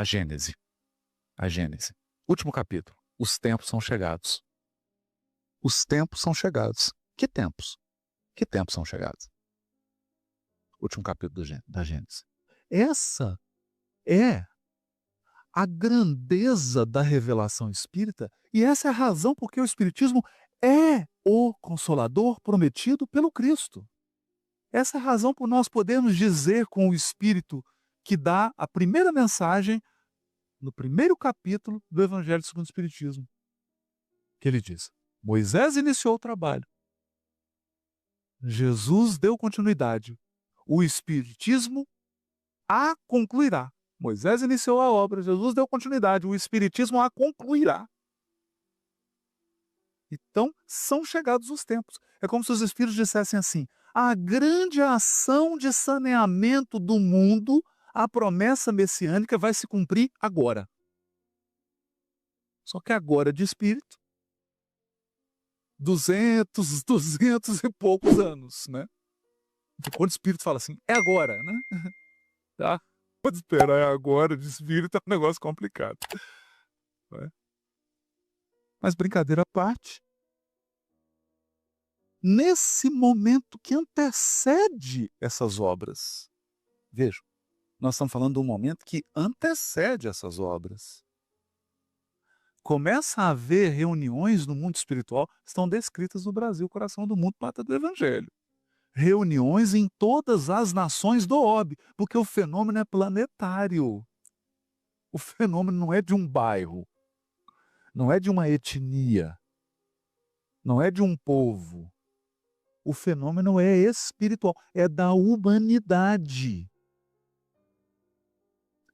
A Gênese. A Gênese. Último capítulo. Os tempos são chegados. Os tempos são chegados. Que tempos? Que tempos são chegados? Último capítulo da Gênese. Essa é a grandeza da revelação espírita, e essa é a razão por que o Espiritismo é o Consolador prometido pelo Cristo. Essa é a razão por nós podermos dizer com o Espírito que dá a primeira mensagem no primeiro capítulo do Evangelho segundo o Espiritismo, que ele diz: Moisés iniciou o trabalho, Jesus deu continuidade, o Espiritismo a concluirá. Moisés iniciou a obra, Jesus deu continuidade, o Espiritismo a concluirá. Então, são chegados os tempos. É como se os Espíritos dissessem assim: a grande ação de saneamento do mundo, a promessa messiânica vai se cumprir agora. Só que agora de Espírito, 200 e poucos anos, né? Quando o Espírito fala assim, é agora, né? Tá? Pode esperar, é agora, de Espírito é um negócio complicado. Né? Mas brincadeira à parte, nesse momento que antecede essas obras, vejam, nós estamos falando de um momento que antecede essas obras. Começa a haver reuniões no mundo espiritual, estão descritas no Brasil, coração do mundo, pátria do Evangelho. Reuniões em todas as nações do orbe, porque o fenômeno é planetário. O fenômeno não é de um bairro, não é de uma etnia, não é de um povo. O fenômeno é espiritual, é da humanidade.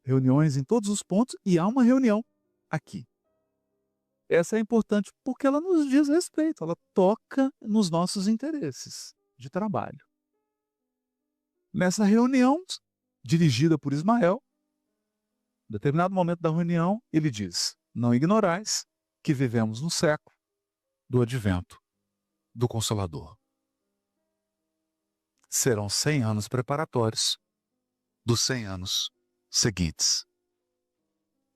Reuniões em todos os pontos, e há uma reunião aqui. Essa é importante porque ela nos diz respeito, ela toca nos nossos interesses de trabalho. Nessa reunião, dirigida por Ismael, em determinado momento da reunião, ele diz: não ignorais que vivemos no século do advento do Consolador. Serão 100 anos preparatórios dos 100 anos seguintes.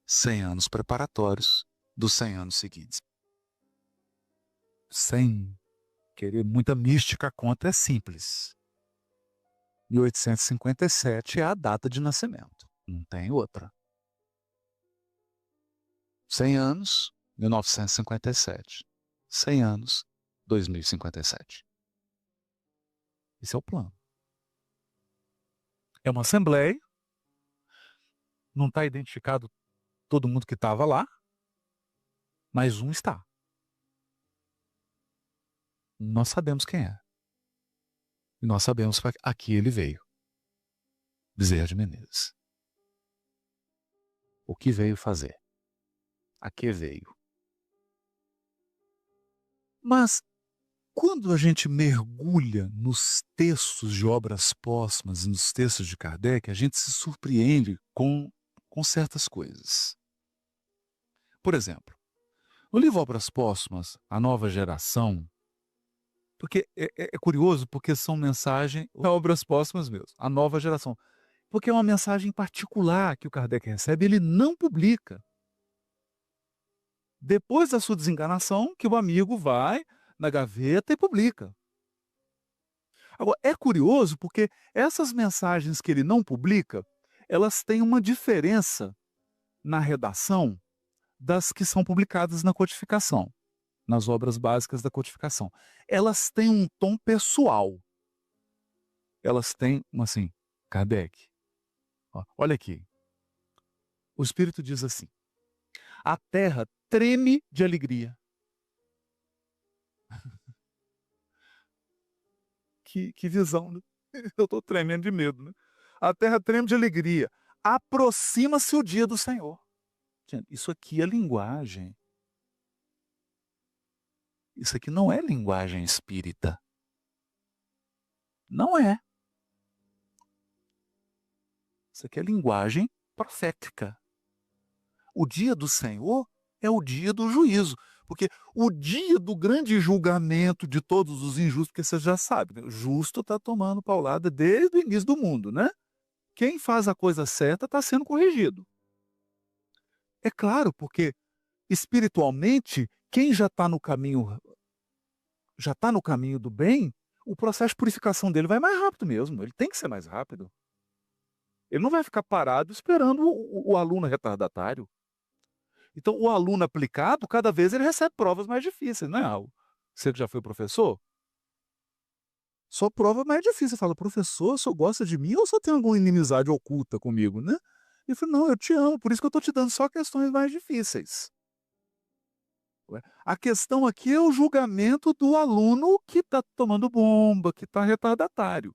100 anos preparatórios dos 100 anos seguintes. Sem querer muita mística, a conta é simples. 1857 é a data de nascimento, não tem outra. 100 anos, 1957. 100 anos, 2057. Esse é o plano. É uma assembleia, não está identificado todo mundo que estava lá, mas um está. Nós sabemos quem é. E nós sabemos que aqui ele veio. Bezerra de Menezes. O que veio fazer? A que veio? Mas, quando a gente mergulha nos textos de obras póstumas, nos textos de Kardec, a gente se surpreende com certas coisas. Por exemplo, no livro Obras Póstumas, A Nova Geração, porque é curioso, porque são mensagens, obras póstumas mesmo, a nova geração. Porque é uma mensagem particular que o Kardec recebe, ele não publica. Depois da sua desenganação, que o amigo vai na gaveta e publica. Agora, é curioso porque essas mensagens que ele não publica, elas têm uma diferença na redação das que são publicadas na codificação, nas obras básicas da codificação. Elas têm um tom pessoal. Elas têm, assim, Kardec, olha aqui. O Espírito diz assim: a terra treme de alegria. Que visão, né? Eu estou tremendo de medo, né? A terra treme de alegria. Aproxima-se o dia do Senhor. Isso aqui é linguagem. Isso aqui não é linguagem espírita. Não é. Isso aqui é linguagem profética. O dia do Senhor é o dia do juízo. Porque o dia do grande julgamento de todos os injustos, porque você já sabe, né? O justo está tomando paulada desde o início do mundo, né? Quem faz a coisa certa está sendo corrigido. É claro, porque espiritualmente, quem já está no caminho do bem, o processo de purificação dele vai mais rápido mesmo, ele tem que ser mais rápido. Ele não vai ficar parado esperando o aluno retardatário. Então o aluno aplicado, cada vez ele recebe provas mais difíceis, né, você que já foi professor, só prova mais difícil, você fala: "Professor, o senhor gosta de mim ou só tem alguma inimizade oculta comigo, né?" Ele falou: "Não, eu te amo, por isso que eu estou te dando só questões mais difíceis." Ué, a questão aqui é o julgamento do aluno que está tomando bomba, que está retardatário.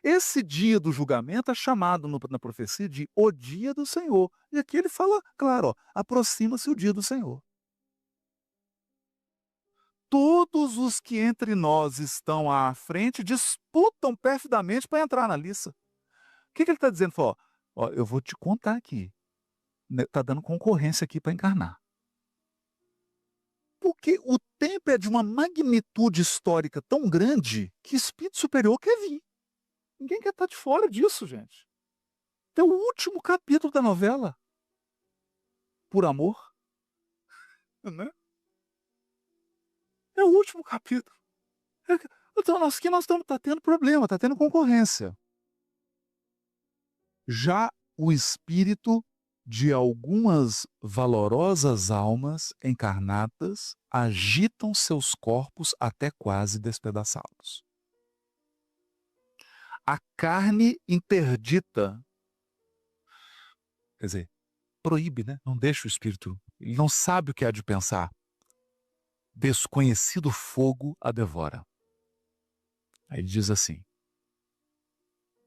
Esse dia do julgamento é chamado na profecia de o dia do Senhor. E aqui ele fala claro, ó, aproxima-se o dia do Senhor. Todos os que entre nós estão à frente disputam perfidamente para entrar na lista. O que ele está dizendo? Fala, ó, eu vou te contar aqui. Está dando concorrência aqui para encarnar. Porque o tempo é de uma magnitude histórica tão grande que espírito superior quer vir. Ninguém quer estar de fora disso, gente. É o último capítulo da novela. Por amor, né? É o último capítulo. Então, aqui nós estamos tá tendo problema, está tendo concorrência. Já o espírito de algumas valorosas almas encarnadas agitam seus corpos até quase despedaçá-los. A carne interdita, quer dizer, proíbe, né? Não deixa o espírito, ele não sabe o que há de pensar. Desconhecido fogo a devora. Aí ele diz assim: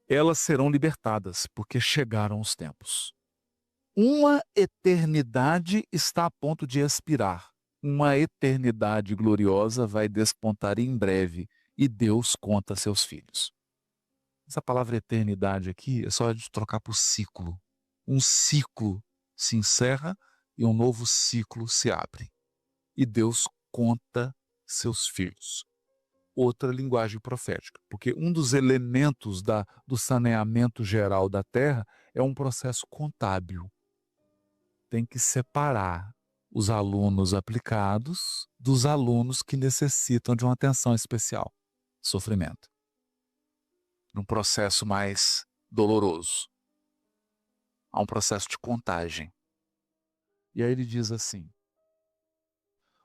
elas serão libertadas, porque chegaram os tempos. Uma eternidade está a ponto de expirar. Uma eternidade gloriosa vai despontar em breve, e Deus conta a seus filhos. Essa palavra eternidade aqui é só de trocar por ciclo. Um ciclo se encerra e um novo ciclo se abre. E Deus conta seus filhos. Outra linguagem profética, porque um dos elementos do saneamento geral da Terra é um processo contábil. Tem que separar os alunos aplicados dos alunos que necessitam de uma atenção especial, sofrimento. Num processo mais doloroso. Há um processo de contagem. E aí ele diz assim: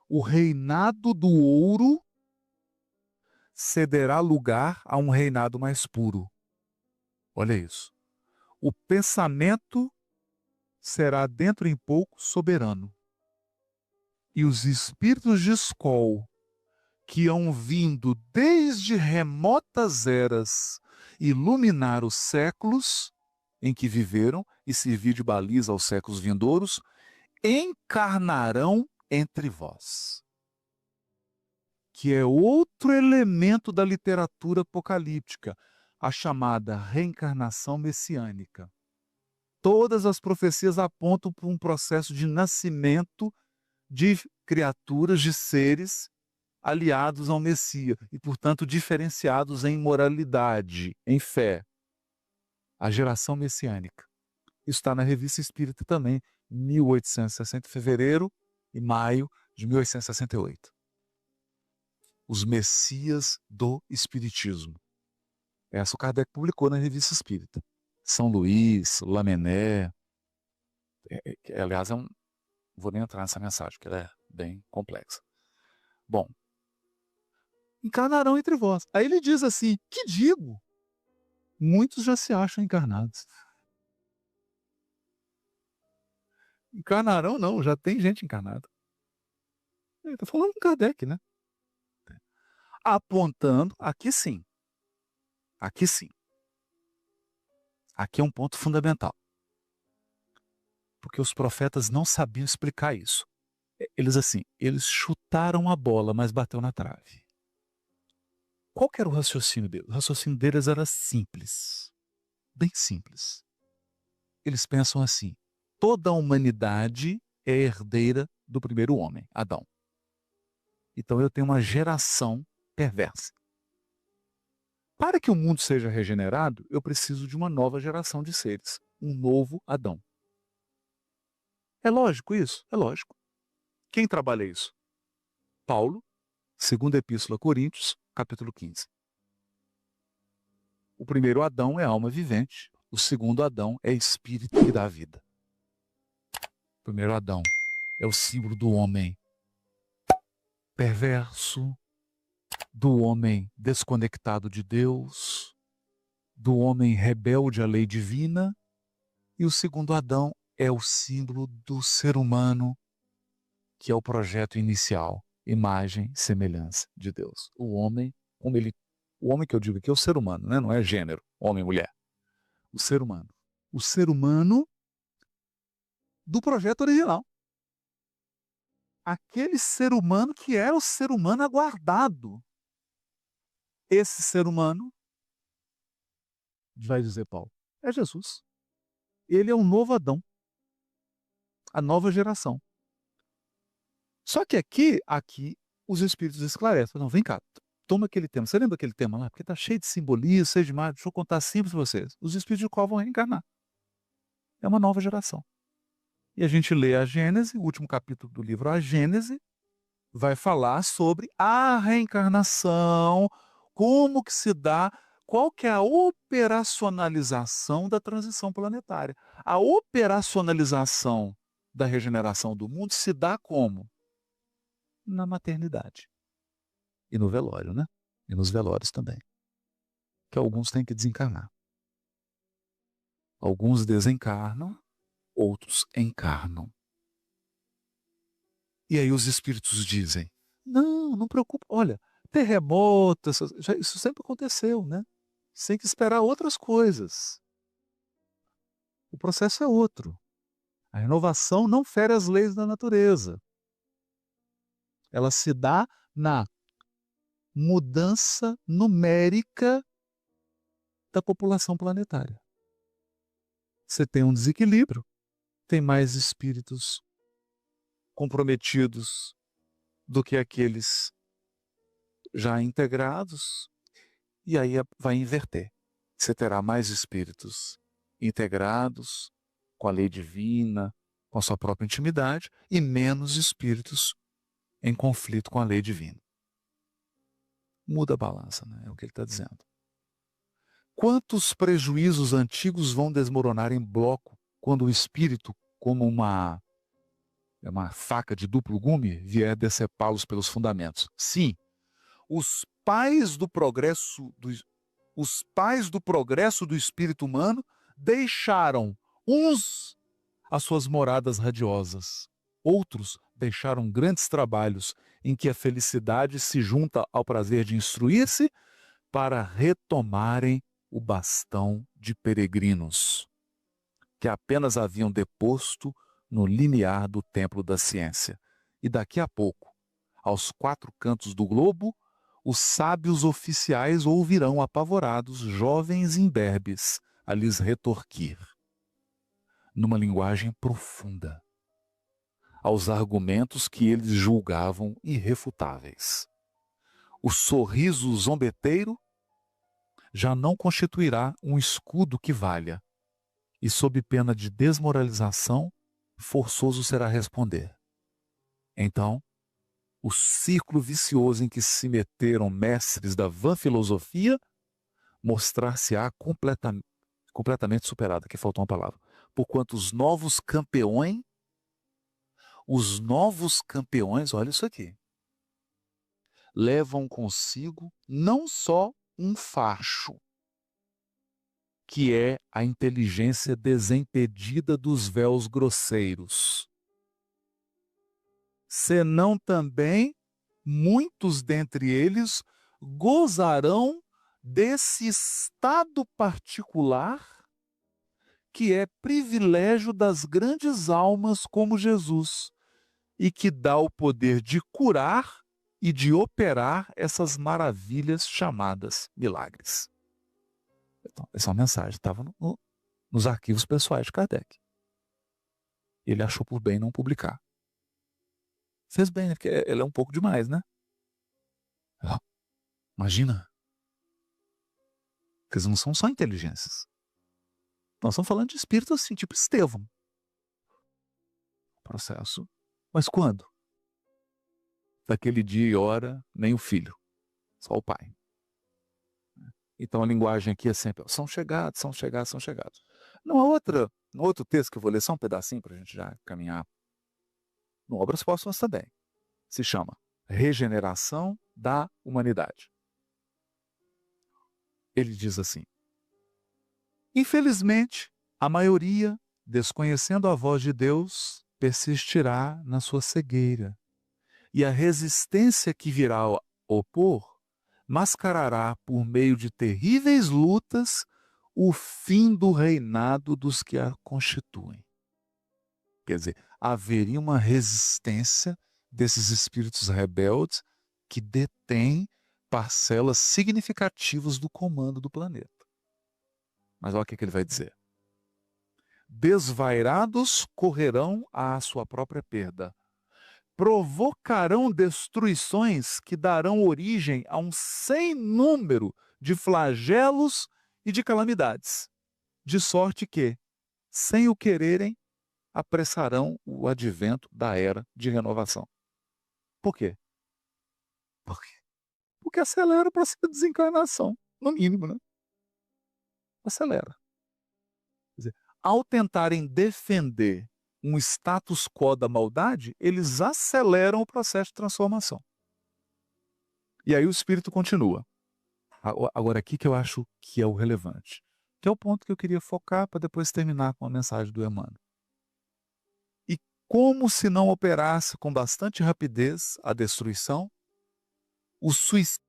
o reinado do ouro cederá lugar a um reinado mais puro. Olha isso. O pensamento será dentro em pouco soberano. E os espíritos de escol, que hão vindo desde remotas eras iluminar os séculos em que viveram e servir de baliza aos séculos vindouros, encarnarão entre vós. Que é outro elemento da literatura apocalíptica, a chamada reencarnação messiânica. Todas as profecias apontam para um processo de nascimento de criaturas, de seres aliados ao Messias e, portanto, diferenciados em moralidade, em fé. A geração messiânica. Isso está na Revista Espírita também, 1860, fevereiro e maio de 1868. Os Messias do Espiritismo. Essa o Kardec publicou na Revista Espírita. São Luís, Lamennais, aliás, vou nem entrar nessa mensagem, porque ela é bem complexa. Bom, encarnarão entre vós. Aí ele diz assim, que digo? Muitos já se acham encarnados. Encarnarão não, já tem gente encarnada. Ele está falando com Kardec, né? Apontando, aqui sim. Aqui sim. Aqui é um ponto fundamental. Porque os profetas não sabiam explicar isso. Eles chutaram a bola, mas bateu na trave. Qual que era o raciocínio deles? O raciocínio deles era simples. Bem simples. Eles pensam assim: toda a humanidade é herdeira do primeiro homem, Adão. Então eu tenho uma geração perversa. Para que o mundo seja regenerado, eu preciso de uma nova geração de seres, um novo Adão. É lógico isso? É lógico. Quem trabalha isso? Paulo, segunda Epístola a Coríntios, capítulo 15. O primeiro Adão é alma vivente, o segundo Adão é espírito que dá vida. O primeiro Adão é o símbolo do homem perverso, do homem desconectado de Deus, do homem rebelde à lei divina, e o segundo Adão é o símbolo do ser humano, que é o projeto inicial, imagem e semelhança de Deus. O homem, o homem que eu digo aqui é o ser humano, né? Não é gênero, homem e mulher. O ser humano. O ser humano do projeto original. Aquele ser humano que era o ser humano aguardado. Esse ser humano, vai dizer Paulo, é Jesus. Ele é um novo Adão. A nova geração. Só que aqui os espíritos esclarecem. Não, vem cá, toma aquele tema. Você lembra aquele tema lá? Porque está cheio de simbolismo, cheio de demais. Deixa eu contar simples para vocês. Os espíritos de qual vão reencarnar. É uma nova geração. E a gente lê a Gênese, o último capítulo do livro, a Gênese, vai falar sobre a reencarnação, como que se dá, qual que é a operacionalização da transição planetária. A operacionalização da regeneração do mundo se dá como? Na maternidade. E no velório, né? E nos velórios também. Que alguns têm que desencarnar. Alguns desencarnam, outros encarnam. E aí os espíritos dizem, não preocupa, olha, terremoto, isso sempre aconteceu, né? Você tem que esperar outras coisas. O processo é outro. A renovação não fere as leis da natureza. Ela se dá na mudança numérica da população planetária. Você tem um desequilíbrio, tem mais espíritos comprometidos do que aqueles já integrados, e aí vai inverter. Você terá mais espíritos integrados com a lei divina, com a sua própria intimidade, e menos espíritos em conflito com a lei divina. Muda a balança, né? É o que ele está dizendo. Quantos prejuízos antigos vão desmoronar em bloco quando o espírito, como uma faca de duplo gume, vier decepá-los pelos fundamentos? Sim, os pais do progresso do espírito humano deixaram uns as suas moradas radiosas, outros deixaram grandes trabalhos em que a felicidade se junta ao prazer de instruir-se para retomarem o bastão de peregrinos, que apenas haviam deposto no limiar do templo da ciência. E daqui a pouco, aos quatro cantos do globo, os sábios oficiais ouvirão apavorados jovens imberbes a lhes retorquir, numa linguagem profunda, aos argumentos que eles julgavam irrefutáveis. O sorriso zombeteiro já não constituirá um escudo que valha, e sob pena de desmoralização, forçoso será responder. Então, o círculo vicioso em que se meteram mestres da vã filosofia mostrar-se-á completamente superado. Aqui faltou uma palavra. Porquanto os novos campeões, olha isso aqui, levam consigo não só um facho, que é a inteligência desimpedida dos véus grosseiros, senão também muitos dentre eles gozarão desse estado particular que é privilégio das grandes almas como Jesus e que dá o poder de curar e de operar essas maravilhas chamadas milagres. Então, essa é uma mensagem, estava nos arquivos pessoais de Kardec. Ele achou por bem não publicar. Fez bem, né? Porque ele é um pouco demais, né? Imagina. Porque eles não são só inteligências. Nós estamos falando de espíritos assim, tipo Estevão. processo. Mas quando? Daquele dia e hora, nem o filho, só o pai. Então a linguagem aqui é sempre, são chegados, são chegados, são chegados. No outro texto que eu vou ler só um pedacinho para a gente já caminhar, no Obras Póstumas também, se chama Regeneração da Humanidade. Ele diz assim: infelizmente, a maioria, desconhecendo a voz de Deus, persistirá na sua cegueira, e a resistência que virá a opor mascarará por meio de terríveis lutas o fim do reinado dos que a constituem. Quer dizer, haveria uma resistência desses espíritos rebeldes que detêm parcelas significativas do comando do planeta. Mas olha o que ele vai dizer. Desvairados correrão à sua própria perda. Provocarão destruições que darão origem a um sem número de flagelos e de calamidades, de sorte que, sem o quererem, apressarão o advento da era de renovação. Por quê? Porque acelera o processo de desencarnação, no mínimo, né? Acelera. Quer dizer, ao tentarem defender um status quo da maldade, eles aceleram o processo de transformação. E aí o Espírito continua. Agora aqui que eu acho que é o relevante, que é o ponto que eu queria focar para depois terminar com a mensagem do Emmanuel. E como se não operasse com bastante rapidez a destruição, os suicídios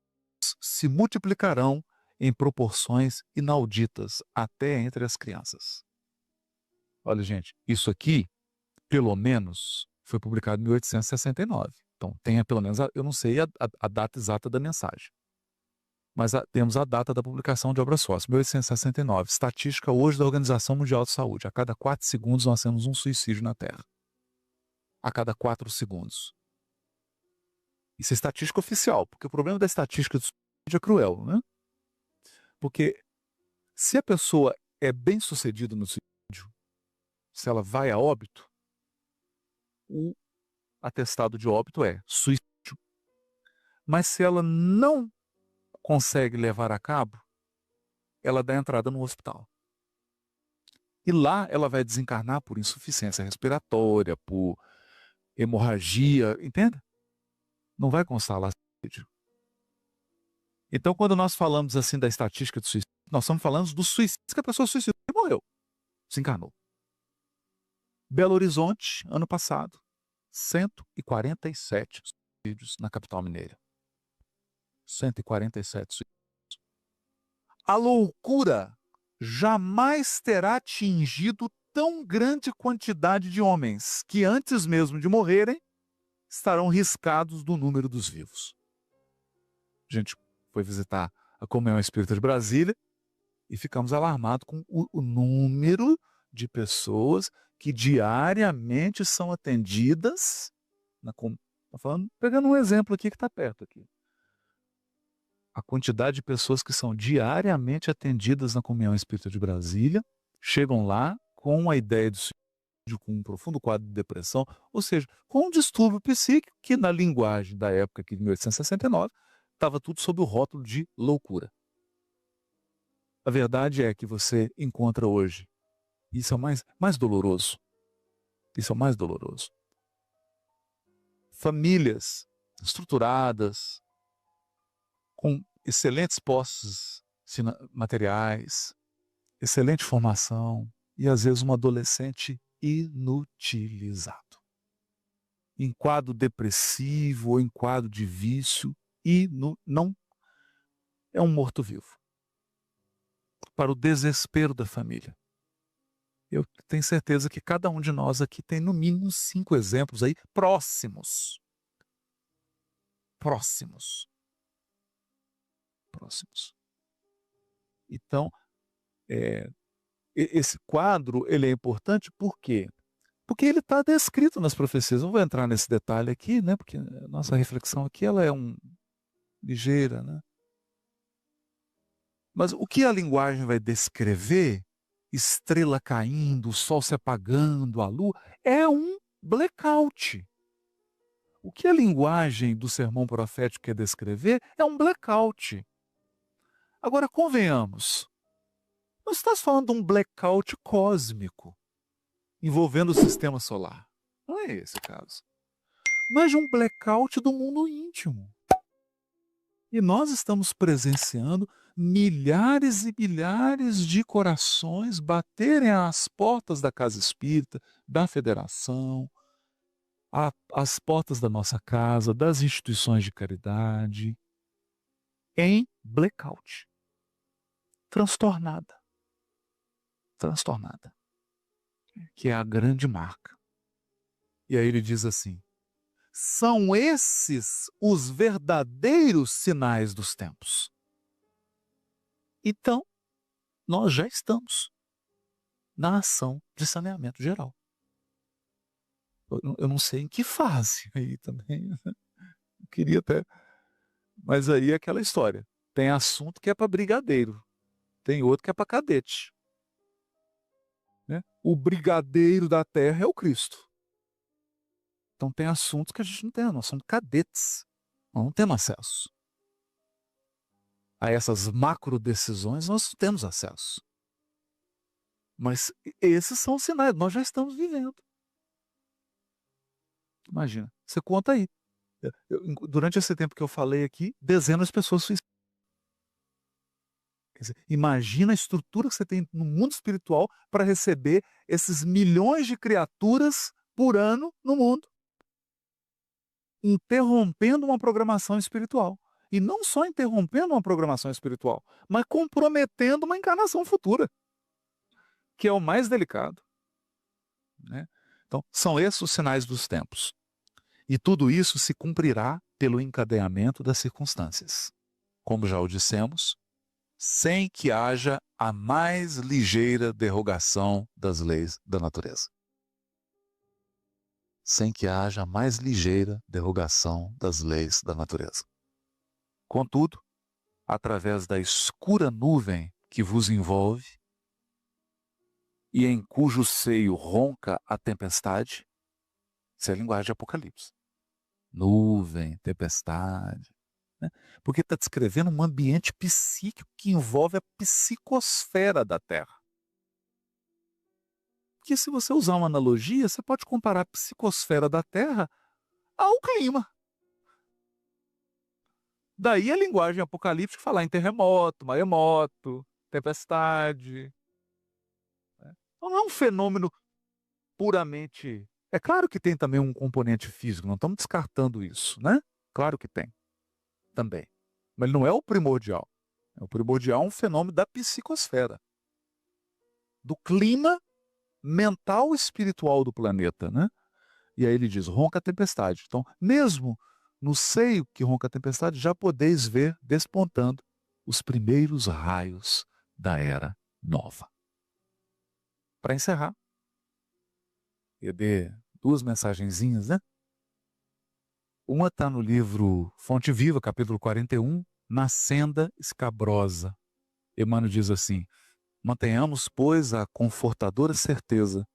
se multiplicarão em proporções inauditas até entre as crianças. Olha, gente, isso aqui, pelo menos, foi publicado em 1869. Então, tenha pelo menos, eu não sei a data exata da mensagem, mas temos a data da publicação de Obras Póstumas, 1869. Estatística hoje da Organização Mundial de Saúde. A cada 4 segundos nós temos um suicídio na Terra. A cada 4 segundos. Isso é estatística oficial, porque o problema da estatística do suicídio é cruel, né? Porque se a pessoa é bem sucedida no suicídio, se ela vai a óbito, o atestado de óbito é suicídio. Mas se ela não consegue levar a cabo, ela dá entrada no hospital. E lá ela vai desencarnar por insuficiência respiratória, por hemorragia, entende? Não vai constar lá suicídio. Então, quando nós falamos assim da estatística do suicídio, nós estamos falando do suicídio que a pessoa suicidou e morreu, desencarnou. Belo Horizonte, ano passado, 147 suicídios na capital mineira. 147 suicídios. A loucura jamais terá atingido tão grande quantidade de homens que antes mesmo de morrerem estarão riscados do número dos vivos. A gente foi visitar a Comunhão Espírita de Brasília e ficamos alarmados com o número de pessoas que diariamente são atendidas. Pegando um exemplo aqui que está perto aqui. A quantidade de pessoas que são diariamente atendidas na Comunhão Espírita de Brasília chegam lá com a ideia de suicídio, com um profundo quadro de depressão, ou seja, com um distúrbio psíquico que na linguagem da época aqui de 1869 estava tudo sob o rótulo de loucura. A verdade é que você encontra hoje, isso é o mais doloroso, isso é o mais doloroso. Famílias estruturadas, com excelentes posses materiais, excelente formação e às vezes um adolescente inutilizado. Em quadro depressivo ou em quadro de vício e não é um morto-vivo. Para o desespero da família. Eu tenho certeza que cada um de nós aqui tem no mínimo 5 exemplos aí próximos. Então, esse quadro ele é importante por quê? Porque ele está descrito nas profecias. Não vou entrar nesse detalhe aqui, né? Porque a nossa reflexão aqui ela é ligeira, né? Mas o que a linguagem vai descrever, estrela caindo, o sol se apagando, a lua, é um blackout. O que a linguagem do sermão profético quer descrever é um blackout. Agora, convenhamos, não estás falando de um blackout cósmico envolvendo o sistema solar. Não é esse o caso. Mas de um blackout do mundo íntimo. E nós estamos presenciando milhares e milhares de corações baterem às portas da Casa Espírita, da Federação, às portas da nossa casa, das instituições de caridade, em blackout. Transtornada. Transtornada. Que é a grande marca. E aí ele diz assim: são esses os verdadeiros sinais dos tempos. Então, nós já estamos na ação de saneamento geral. Eu não sei em que fase aí também. Eu queria até. Mas aí é aquela história. Tem assunto que é para brigadeiro. Tem outro que é para cadete. Né? O brigadeiro da terra é o Cristo. Então tem assuntos que a gente não tem, nós somos cadetes. Nós não temos acesso. A essas macro decisões nós não temos acesso. Mas esses são os sinais, nós já estamos vivendo. Imagina, você conta aí. Durante esse tempo que eu falei aqui, dezenas de pessoas suicidaram. Imagina a estrutura que você tem no mundo espiritual para receber esses milhões de criaturas por ano no mundo, interrompendo uma programação espiritual. E não só interrompendo uma programação espiritual, mas comprometendo uma encarnação futura, que é o mais delicado. Né? Então, são esses os sinais dos tempos. E tudo isso se cumprirá pelo encadeamento das circunstâncias. Como já o dissemos, sem que haja a mais ligeira derrogação das leis da natureza. Sem que haja a mais ligeira derrogação das leis da natureza. Contudo, através da escura nuvem que vos envolve e em cujo seio ronca a tempestade, isso é a linguagem de Apocalipse. Nuvem, tempestade. Né? Porque está descrevendo um ambiente psíquico que envolve a psicosfera da Terra. Porque se você usar uma analogia, você pode comparar a psicosfera da Terra ao clima. Daí a linguagem apocalíptica falar em terremoto, maremoto, tempestade. Né? Então não é um fenômeno puramente... É claro que tem também um componente físico, não estamos descartando isso, né? Claro que tem, também. Mas ele não é o primordial. O primordial é um fenômeno da psicosfera, do clima mental e espiritual do planeta, né? E aí ele diz, ronca a tempestade. Então, mesmo no seio que ronca a tempestade, já podeis ver despontando os primeiros raios da era nova. Para encerrar, eu dei duas mensagenzinhas, né? Uma está no livro Fonte Viva, capítulo 41, na senda escabrosa. Emmanuel diz assim, mantenhamos, pois, a confortadora certeza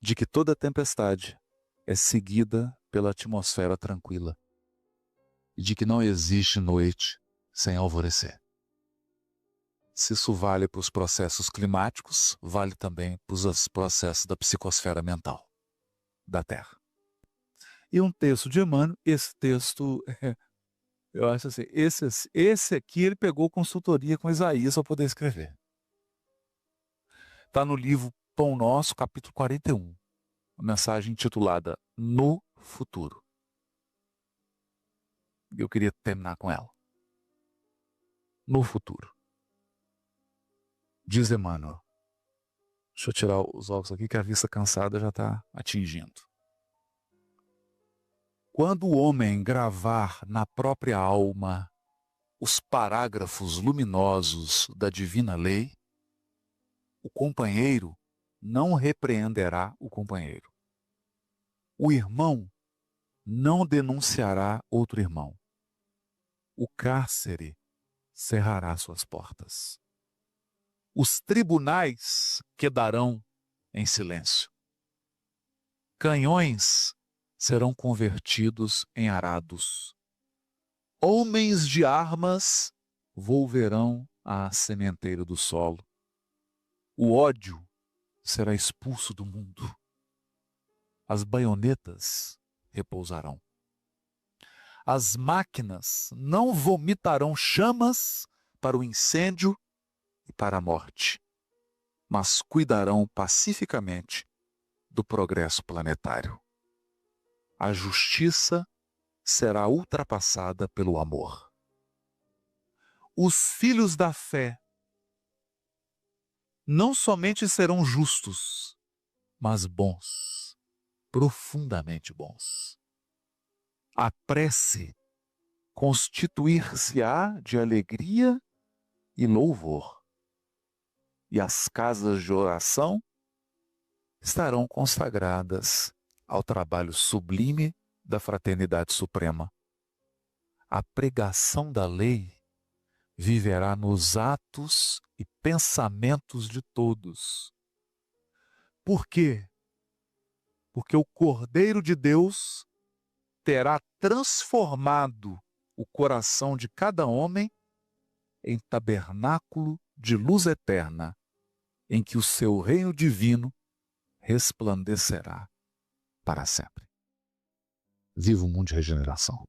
de que toda tempestade é seguida pela atmosfera tranquila e de que não existe noite sem alvorecer. Se isso vale para os processos climáticos, vale também para os processos da psicosfera mental da Terra. E um texto de Emmanuel, esse texto, eu acho assim, esse aqui ele pegou consultoria com Isaías para poder escrever. Está no livro Pão Nosso, capítulo 41, uma mensagem intitulada No Futuro. Eu queria terminar com ela. No futuro. Diz Emmanuel. Deixa eu tirar os óculos aqui que a vista cansada já está atingindo. Quando o homem gravar na própria alma os parágrafos luminosos da divina lei, o companheiro não repreenderá o companheiro. O irmão não denunciará outro irmão. O cárcere cerrará suas portas. Os tribunais quedarão em silêncio. Canhões serão convertidos em arados. Homens de armas volverão à sementeira do solo. O ódio será expulso do mundo. As baionetas repousarão. As máquinas não vomitarão chamas para o incêndio e para a morte, mas cuidarão pacificamente do progresso planetário. A justiça será ultrapassada pelo amor. Os filhos da fé não somente serão justos, mas bons, profundamente bons. A prece constituir-se-á de alegria e louvor, e as casas de oração estarão consagradas ao trabalho sublime da fraternidade suprema. A pregação da lei viverá nos atos e pensamentos de todos. Por quê? Porque o Cordeiro de Deus terá transformado o coração de cada homem em tabernáculo de luz eterna, em que o seu reino divino resplandecerá para sempre. Viva o mundo de regeneração.